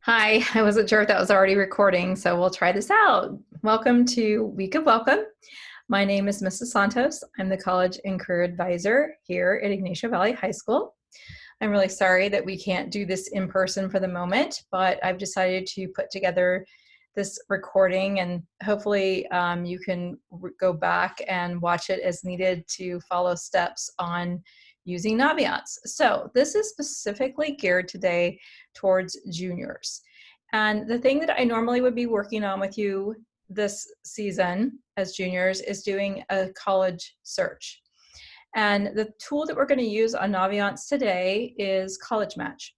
Hi, I wasn't sure if that was already recording, so we'll try this out. Welcome to Week of Welcome. My name is Mrs. Santos. I'm the College and Career Advisor here at Ignacio Valley High School. I'm really sorry that we can't do this in person for the moment, but I've decided to put together this recording, and hopefully you can go back and watch it as needed to follow steps on using Naviance. So this is specifically geared today towards juniors. And the thing that I normally would be working on with you this season as juniors is doing a college search. And the tool that we're going to use on Naviance today is College Match.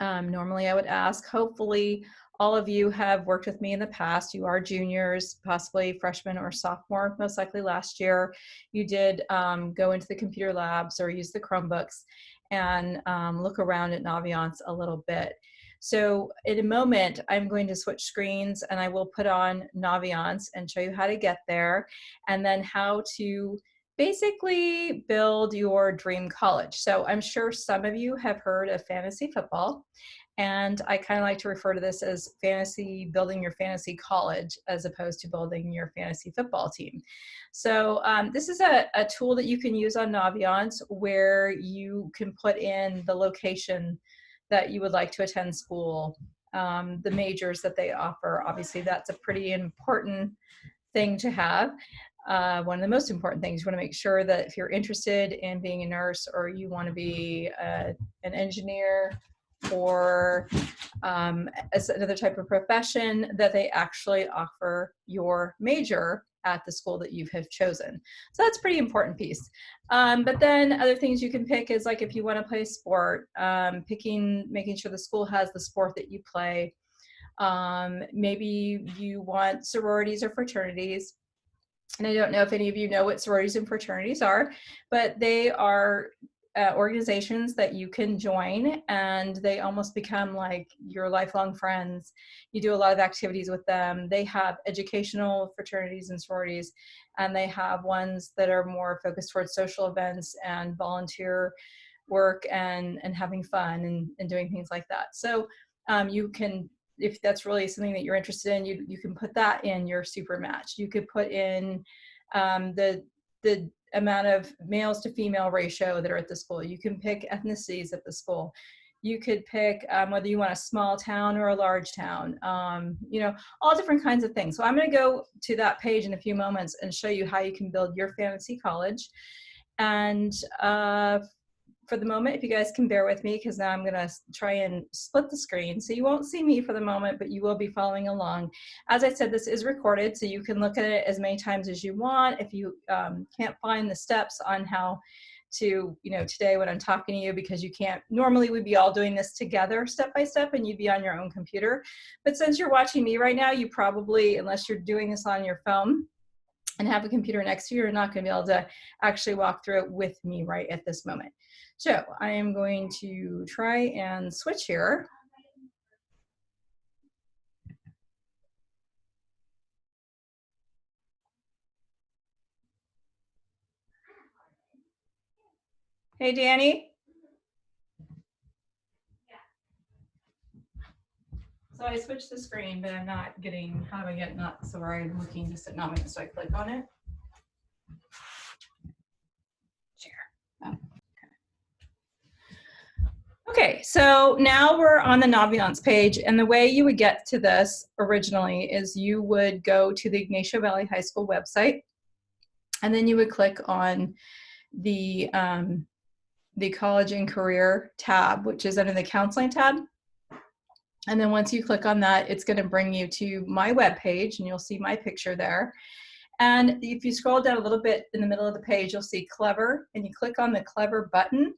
Normally I would ask, hopefully all of you have worked with me in the past. You are juniors, possibly freshman or sophomore, most likely last year. You did go into the computer labs or use the Chromebooks and look around at Naviance a little bit. So in a moment, I'm going to switch screens and I will put on Naviance and show you how to get there and then how to basically build your dream college. So I'm sure some of you have heard of fantasy football, and I kind of like to refer to this as building your fantasy college as opposed to building your fantasy football team. So this is a tool that you can use on Naviance where you can put in the location that you would like to attend school, the majors that they offer. Obviously, that's a pretty important thing to have. One of the most important things, you want to make sure that if you're interested in being a nurse or you want to be an engineer or as another type of profession, that they actually offer your major at the school that you have chosen. So that's a pretty important piece. But then other things you can pick is like if you want to play a sport, making sure the school has the sport that you play. Maybe you want sororities or fraternities. And I don't know if any of you know what sororities and fraternities are, but they are organizations that you can join, and they almost become like your lifelong friends. You do a lot of activities with them. They have educational fraternities and sororities, and they have ones that are more focused towards social events and volunteer work and having fun and doing things like that. So you can, if that's really something that you're interested in, you can put that in your super match. You could put in the amount of males to female ratio that are at the school. You can pick ethnicities at the school. You could pick whether you want a small town or a large town, you know, all different kinds of things. So I'm going to go to that page in a few moments and show you how you can build your fantasy college. And for the moment, if you guys can bear with me, because now I'm going to try and split the screen. So you won't see me for the moment, but you will be following along. As I said, this is recorded, so you can look at it as many times as you want. If you can't find the steps on how to, you know, today when I'm talking to you, because you can't, normally we'd be all doing this together step by step and you'd be on your own computer. But since you're watching me right now, you probably, unless you're doing this on your phone and have a computer next to you, you're not going to be able to actually walk through it with me right at this moment. So I am going to try and switch here. Hey, Danny. So I switched the screen, but I'm not getting, how do I get not, so where I'm looking just at Naviance, so I click on it. Share. Oh, okay, so now we're on the Naviance page, and the way you would get to this originally is you would go to the Ignacio Valley High School website, and then you would click on the College and Career tab, which is under the Counseling tab. And then once you click on that, it's going to bring you to my web page, and you'll see my picture there. And if you scroll down a little bit in the middle of the page, you'll see Clever, and you click on the Clever button.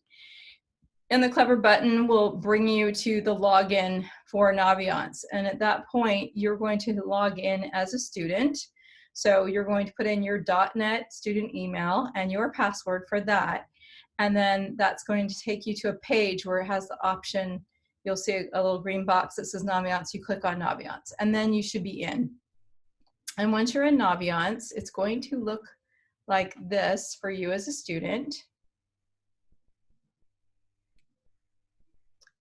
And the Clever button will bring you to the login for Naviance. And at that point, you're going to log in as a student. So you're going to put in your .NET student email and your password for that. And then that's going to take you to a page where it has the option. You'll see a little green box that says Naviance. You click on Naviance, and then you should be in. And once you're in Naviance, it's going to look like this for you as a student.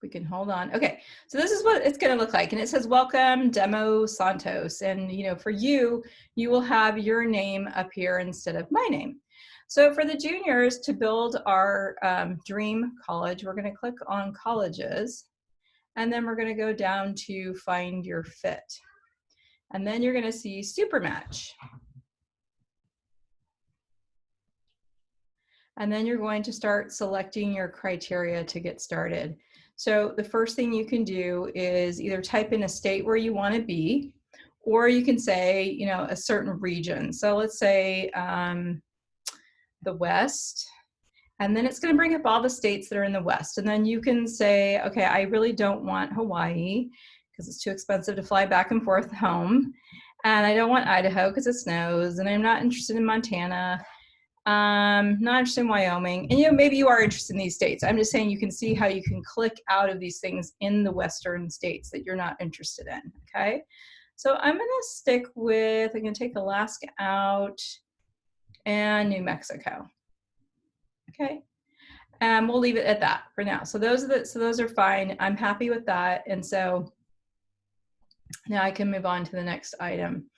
We can hold on. Okay, so this is what it's going to look like. And it says, welcome, Demo Santos. And, you know, for you, you will have your name up here instead of my name. So for the juniors, to build our dream college, we're going to click on colleges. And then we're going to go down to find your fit. And then you're going to see Supermatch. And then you're going to start selecting your criteria to get started. So the first thing you can do is either type in a state where you want to be, or you can say, you know, a certain region. So let's say the West, and then it's going to bring up all the states that are in the West. And then you can say, okay, I really don't want Hawaii because it's too expensive to fly back and forth home. And I don't want Idaho because it snows, and I'm not interested in Montana. Not interested in Wyoming. And, you know, maybe you are interested in these states. I'm just saying you can see how you can click out of these things in the Western states that you're not interested in, okay? So I'm going to stick with, I'm going to take Alaska out and New Mexico, okay? And we'll leave it at that for now. So those are fine. I'm happy with that. And so now I can move on to the next item.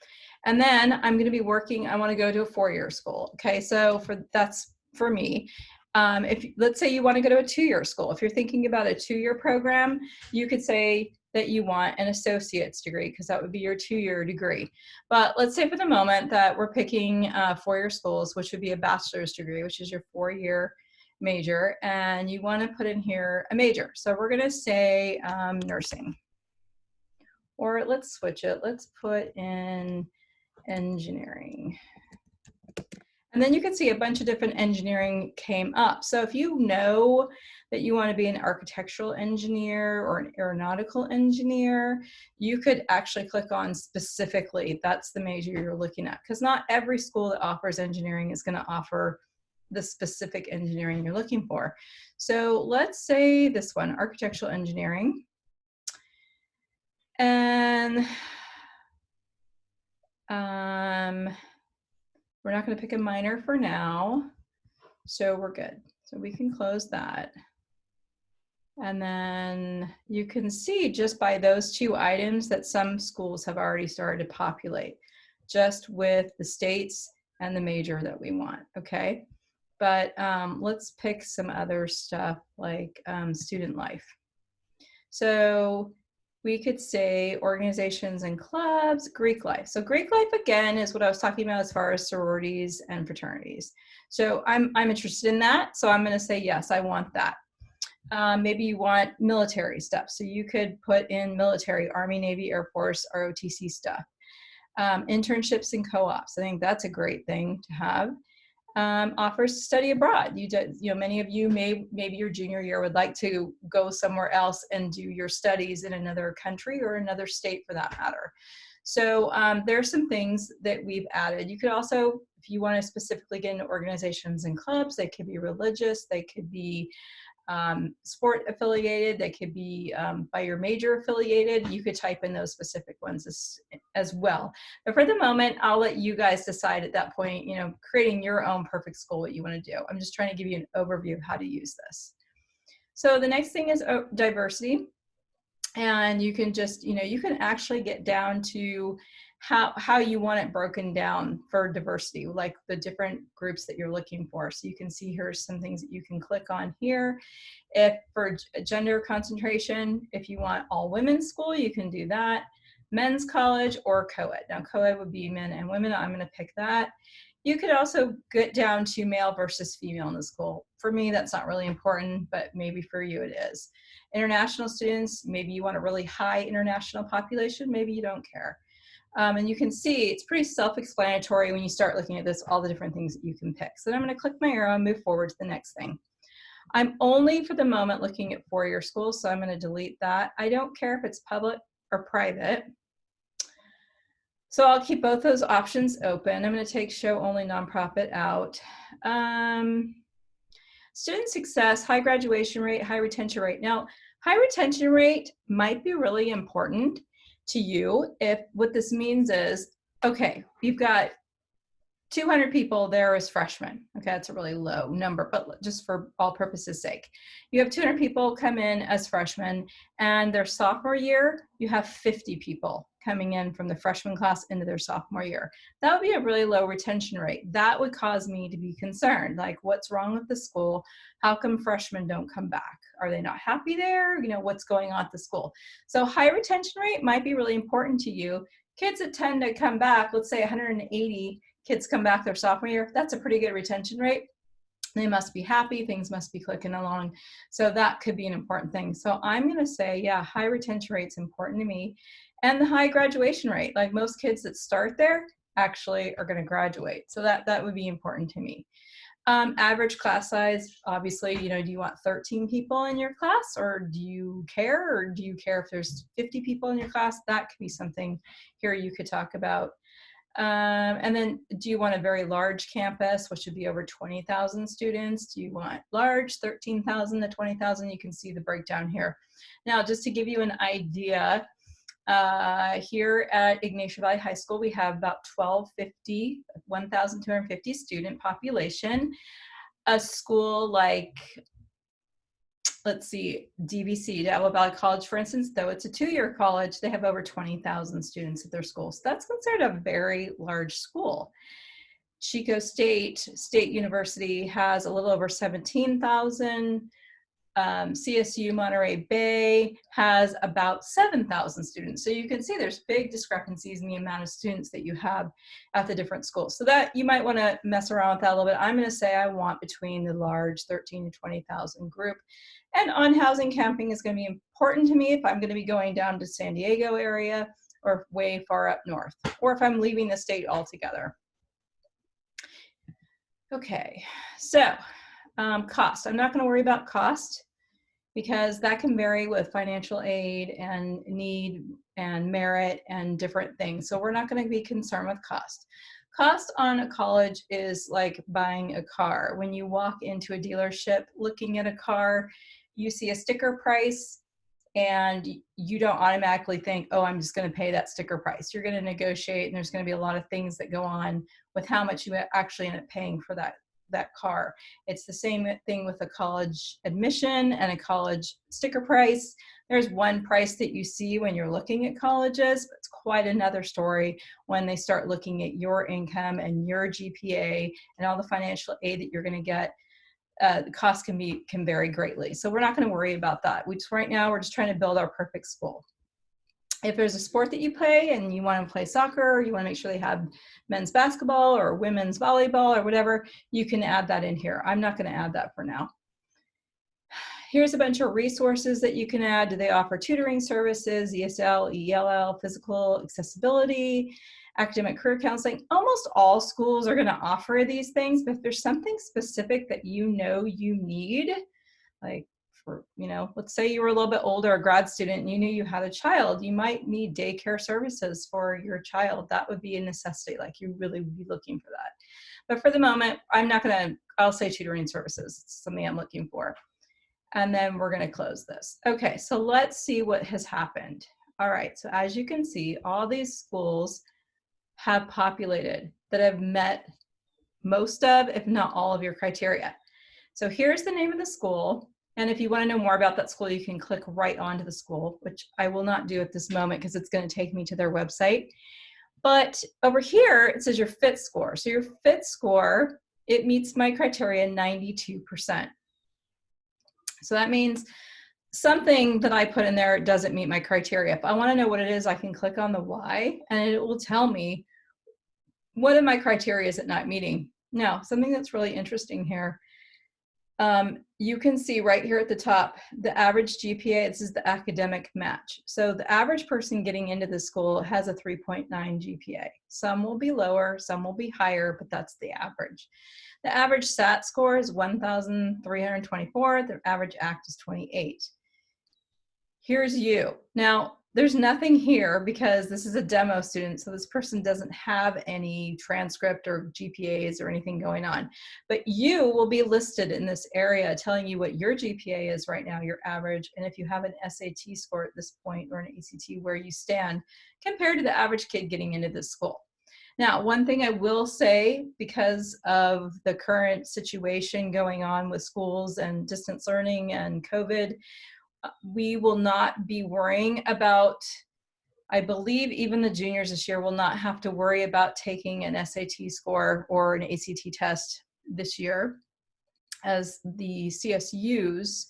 And then I'm going to be working, I want to go to a four-year school. Okay, so that's for me. If let's say you want to go to a two-year school, if you're thinking about a two-year program, you could say that you want an associate's degree because that would be your two-year degree. But let's say for the moment that we're picking four-year schools, which would be a bachelor's degree, which is your four-year major, and you want to put in here a major. So we're going to say nursing. Or let's switch it. Let's put in engineering. And then you can see a bunch of different engineering came up. So if you know that you want to be an architectural engineer or an aeronautical engineer, you could actually click on specifically, that's the major you're looking at. Because not every school that offers engineering is going to offer the specific engineering you're looking for. So let's say this one, architectural engineering. And we're not going to pick a minor for now, so we're good. So we can close that. And then you can see just by those two items that some schools have already started to populate, just with the states and the major that we want, okay? But let's pick some other stuff like student life. So we could say organizations and clubs, Greek life. So Greek life, again, is what I was talking about as far as sororities and fraternities. So I'm interested in that. So I'm going to say, yes, I want that. Maybe you want military stuff. So you could put in military, Army, Navy, Air Force, ROTC stuff. Internships and co-ops. I think that's a great thing to have. Offers to study abroad. You know, many of you maybe your junior year would like to go somewhere else and do your studies in another country or another state for that matter. So there are some things that we've added. You could also, if you want to specifically get into organizations and clubs, they could be religious, they could be sport affiliated, they could be by your major affiliated. You could type in those specific ones as well. But for the moment, I'll let you guys decide at that point, you know, creating your own perfect school, what you want to do. I'm just trying to give you an overview of how to use this. So the next thing is diversity. And you can just, you know, you can actually get down to how you want it broken down for diversity, like the different groups that you're looking for. So you can see here's some things that you can click on here. If for gender concentration, if you want all women's school, you can do that. Men's college or co-ed. Now co-ed would be men and women. I'm going to pick that. You could also get down to male versus female in the school. For me, that's not really important, but maybe for you it is. International students, maybe you want a really high international population, maybe you don't care. And you can see it's pretty self-explanatory when you start looking at this, all the different things that you can pick. So then I'm going to click my arrow and move forward to the next thing. I'm only for the moment looking at four-year schools, so I'm going to delete that. I don't care if it's public or private. So I'll keep both those options open. I'm going to take show only nonprofit out. Student success, high graduation rate, high retention rate. Now, high retention rate might be really important to you if what this means is, okay, you've got 200 people there as freshmen. Okay, that's a really low number, but just for all purposes sake. You have 200 people come in as freshmen, and their sophomore year, you have 50 people coming in from the freshman class into their sophomore year. That would be a really low retention rate. That would cause me to be concerned, like what's wrong with the school? How come freshmen don't come back? Are they not happy there? You know, what's going on at the school? So high retention rate might be really important to you. Kids that tend to come back, let's say 180 kids come back their sophomore year, that's a pretty good retention rate. They must be happy, things must be clicking along. So that could be an important thing. So I'm gonna say, yeah, high retention rate is important to me. And the high graduation rate, like most kids that start there actually are gonna graduate. So that would be important to me. Average class size, obviously, you know, do you want 13 people in your class, or do you care? Or do you care if there's 50 people in your class? That could be something here you could talk about. And then do you want a very large campus, which would be over 20,000 students? Do you want large, 13,000 to 20,000? You can see the breakdown here. Now, just to give you an idea, here at Ignacia Valley High School, we have about 1,250 student population. A school like, let's see, DVC, Diablo Valley College, for instance, though it's a two-year college, they have over 20,000 students at their school. So that's considered a very large school. Chico State University has a little over 17,000. CSU Monterey Bay has about 7,000 students. So you can see there's big discrepancies in the amount of students that you have at the different schools. So that you might want to mess around with that a little bit. I'm going to say I want between the large 13 to 20,000 group. And on-housing camping is going to be important to me if I'm going to be going down to San Diego area or way far up north, or if I'm leaving the state altogether. Okay, so cost. I'm not going to worry about cost, because that can vary with financial aid and need and merit and different things. So we're not going to be concerned with cost. Cost on a college is like buying a car. When you walk into a dealership looking at a car, you see a sticker price and you don't automatically think, oh, I'm just going to pay that sticker price. You're going to negotiate, and there's going to be a lot of things that go on with how much you actually end up paying for that car. It's the same thing with a college admission and a college sticker price. There's one price that you see when you're looking at colleges, but it's quite another story when they start looking at your income and your GPA and all the financial aid that you're going to get. The cost can vary greatly. So we're not going to worry about that. Right now, we're just trying to build our perfect school. If there's a sport that you play and you want to play soccer, or you want to make sure they have men's basketball or women's volleyball or whatever, you can add that in here. I'm not going to add that for now. Here's a bunch of resources that you can add. Do they offer tutoring services, ESL, ELL, physical accessibility, academic career counseling? Almost all schools are going to offer these things, but if there's something specific that you know you need, like, for, you know, let's say you were a little bit older, a grad student, and you knew you had a child, you might need daycare services for your child. That would be a necessity. Like, you really would be looking for that. But for the moment, I'll say tutoring services. It's something I'm looking for. And then we're going to close this. Okay, so let's see what has happened. All right, so as you can see, all these schools have populated that have met most of, if not all of, your criteria. So here's the name of the school. And if you want to know more about that school, you can click right onto the school, which I will not do at this moment because it's going to take me to their website. But over here, it says your FIT score. So your FIT score, it meets my criteria 92%. So that means something that I put in there doesn't meet my criteria. If I want to know what it is, I can click on the Y and it will tell me what of my criteria is it not meeting. Now, something that's really interesting here. You can see right here at the top, the average GPA, this is the academic match. So the average person getting into this school has a 3.9 GPA. Some will be lower, some will be higher, but that's the average. The average SAT score is 1,324. The average ACT is 28. Here's you. Now, there's nothing here because this is a demo student, so this person doesn't have any transcript or GPAs or anything going on. But you will be listed in this area telling you what your GPA is right now, your average, and if you have an SAT score at this point or an ACT, where you stand compared to the average kid getting into this school. Now, one thing I will say, because of the current situation going on with schools and distance learning and COVID, we will not be worrying about, I believe even the juniors this year will not have to worry about taking an SAT score or an ACT test this year, as the CSUs,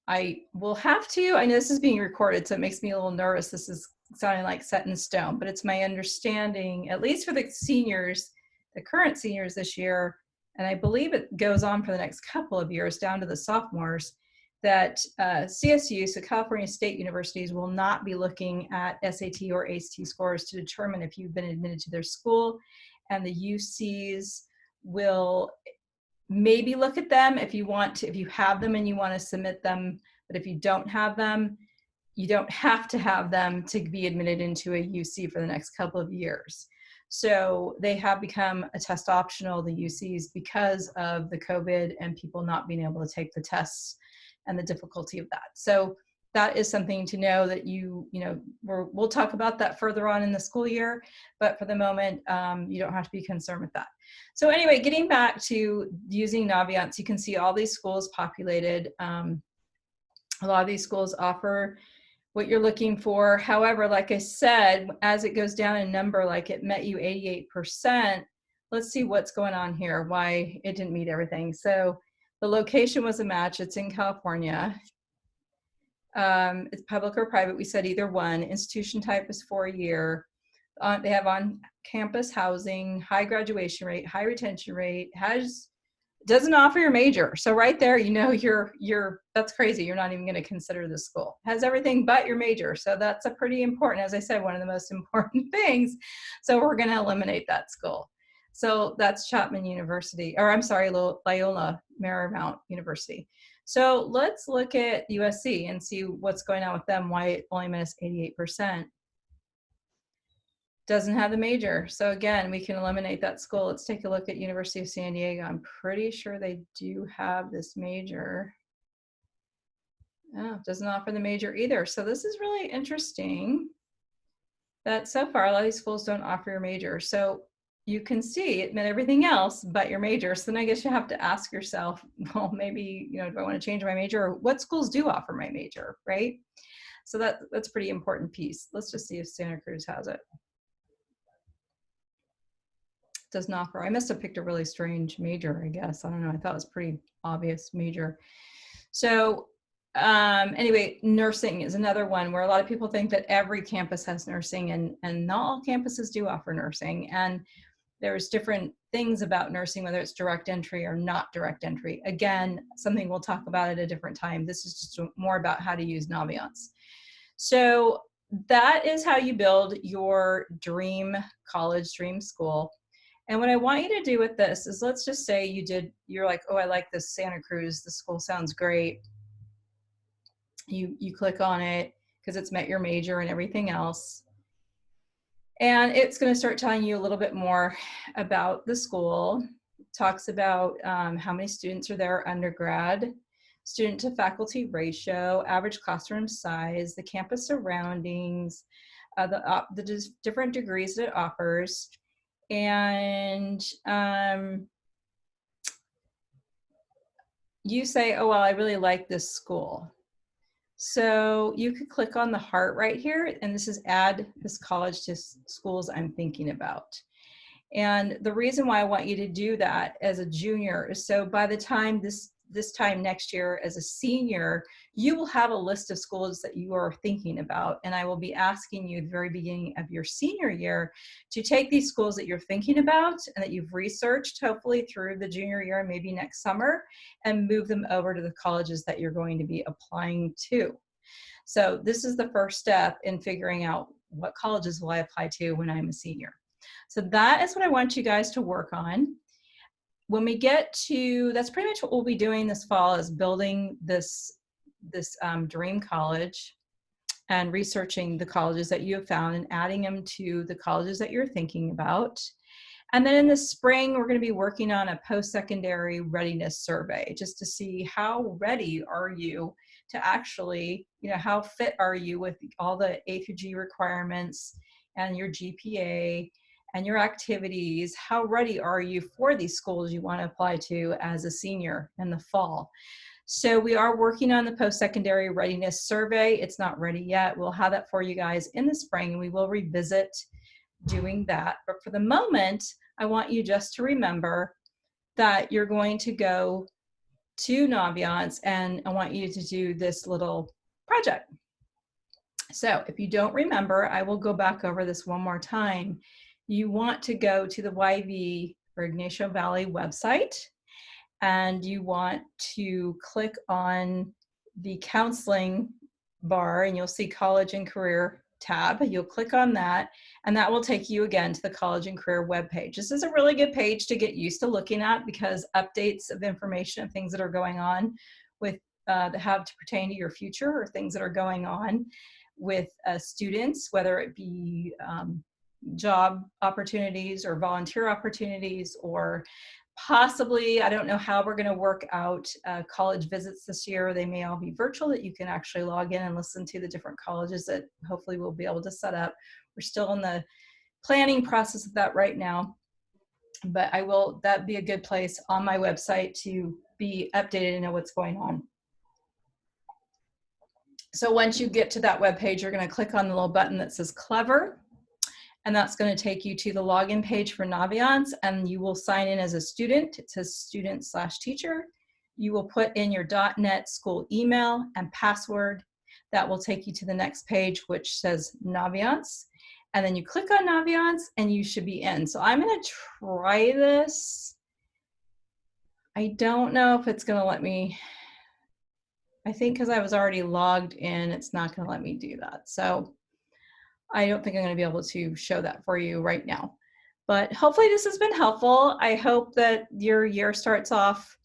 I will have to, I know this is being recorded, so it makes me a little nervous. This is sounding like set in stone, but it's my understanding, at least for the seniors, the current seniors this year, and I believe it goes on for the next couple of years down to the sophomores, that CSU, so California State Universities, will not be looking at SAT or ACT scores to determine if you've been admitted to their school, and the UCs will maybe look at them if you want to, if you have them and you want to submit them, but if you don't have them, you don't have to have them to be admitted into a UC for the next couple of years. So they have become a test optional, the UCs, because of the COVID and people not being able to take the tests and the difficulty of that. So that is something to know, that we'll talk about that further on in the school year, but for the moment, you don't have to be concerned with that. So anyway, getting back to using Naviance, you can see all these schools populated. A lot of these schools offer what you're looking for. However, like I said, as it goes down in number, like it met you 88%, let's see what's going on here, why it didn't meet everything. So the location was a match. It's in California. It's public or private. We said either one. Institution type is 4-year. They have on-campus housing, high graduation rate, high retention rate, doesn't offer your major. So right there, that's crazy. You're not even going to consider this school. Has everything but your major. So that's a pretty important, as I said, one of the most important things. So we're going to eliminate that school. So that's Chapman University, or I'm sorry, Loyola Marymount University. So let's look at USC and see what's going on with them, why it only missed 88%. Doesn't have the major. So again, we can eliminate that school. Let's take a look at University of San Diego. I'm pretty sure they do have this major. Oh, doesn't offer the major either. So this is really interesting that so far a lot of these schools don't offer your major. So you can see it meant everything else but your major. So then I guess you have to ask yourself, well, maybe, do I want to change my major, or what schools do offer my major, right? So that's a pretty important piece. Let's just see if Santa Cruz has it. Does not offer. I must have picked a really strange major, I guess. I don't know. I thought it was pretty obvious major. So anyway, nursing is another one where a lot of people think that every campus has nursing, and not all campuses do offer nursing. And there's different things about nursing, whether it's direct entry or not direct entry. Again, something we'll talk about at a different time. This is just more about how to use Naviance. So that is how you build your dream college, dream school. And what I want you to do with this is, let's just say you're like, oh, I like this Santa Cruz, the school sounds great. You click on it because it's met your major and everything else. And it's going to start telling you a little bit more about the school. It talks about how many students are there undergrad, student to faculty ratio, average classroom size, the campus surroundings, the different degrees that it offers. And you say, oh, well, I really like this school. So you could click on the heart right here, and this is add this college to schools I'm thinking about. And the reason why I want you to do that as a junior is so by the time this time next year as a senior, you will have a list of schools that you are thinking about. And I will be asking you at the very beginning of your senior year to take these schools that you're thinking about and that you've researched, hopefully through the junior year and maybe next summer, and move them over to the colleges that you're going to be applying to. So this is the first step in figuring out what colleges will I apply to when I'm a senior. So that is what I want you guys to work on. When we get to, that's pretty much what we'll be doing this fall, is building this dream college and researching the colleges that you have found and adding them to the colleges that you're thinking about. And then in the spring, we're going to be working on a post-secondary readiness survey just to see how ready are you to actually, how fit are you with all the A through G requirements and your GPA, and your activities. How ready are you for these schools you want to apply to as a senior in the fall? So we are working on the post-secondary readiness survey. It's not ready yet. We'll have that for you guys in the spring, and we will revisit doing that. But for the moment, I want you just to remember that you're going to go to Naviance, and I want you to do this little project. So if you don't remember, I will go back over this one more time. You want to go to the YV or Ignacio Valley website, and you want to click on the counseling bar, and you'll see college and career tab. You'll click on that, and that will take you again to the college and career webpage. This is a really good page to get used to looking at, because updates of information of things that are going on with that have to pertain to your future, or things that are going on with students, whether it be job opportunities or volunteer opportunities, or possibly, I don't know how we're going to work out college visits this year. They may all be virtual, that you can actually log in and listen to the different colleges that hopefully we'll be able to set up. We're still in the planning process of that right now, but that'd be a good place on my website to be updated and know what's going on. So once you get to that webpage, you're going to click on the little button that says Clever, and that's going to take you to the login page for Naviance, and you will sign in as a student. It says student/teacher. You will put in your .NET school email and password. That will take you to the next page, which says Naviance, and then you click on Naviance and you should be in. So I'm going to try this. I don't know if it's going to let me. I think because I was already logged in, it's not going to let me do that. So I don't think I'm going to be able to show that for you right now. But hopefully this has been helpful. I hope that your year starts off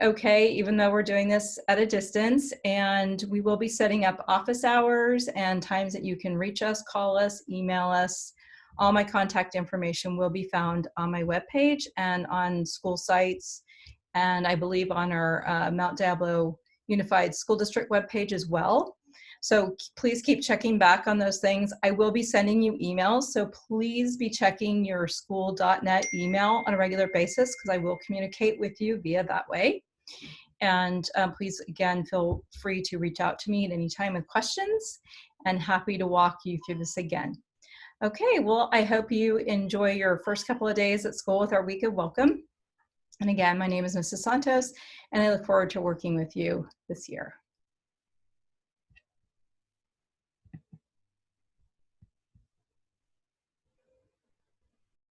okay, even though we're doing this at a distance. And we will be setting up office hours and times that you can reach us, call us, email us. All my contact information will be found on my webpage and on school sites, and I believe on our Mount Diablo Unified School District webpage as well. So please keep checking back on those things. I will be sending you emails, so please be checking your school.net email on a regular basis, because I will communicate with you via that way. And please, again, feel free to reach out to me at any time with questions, and happy to walk you through this again. Okay, well, I hope you enjoy your first couple of days at school with our week of welcome. And again, my name is Mrs. Santos, and I look forward to working with you this year.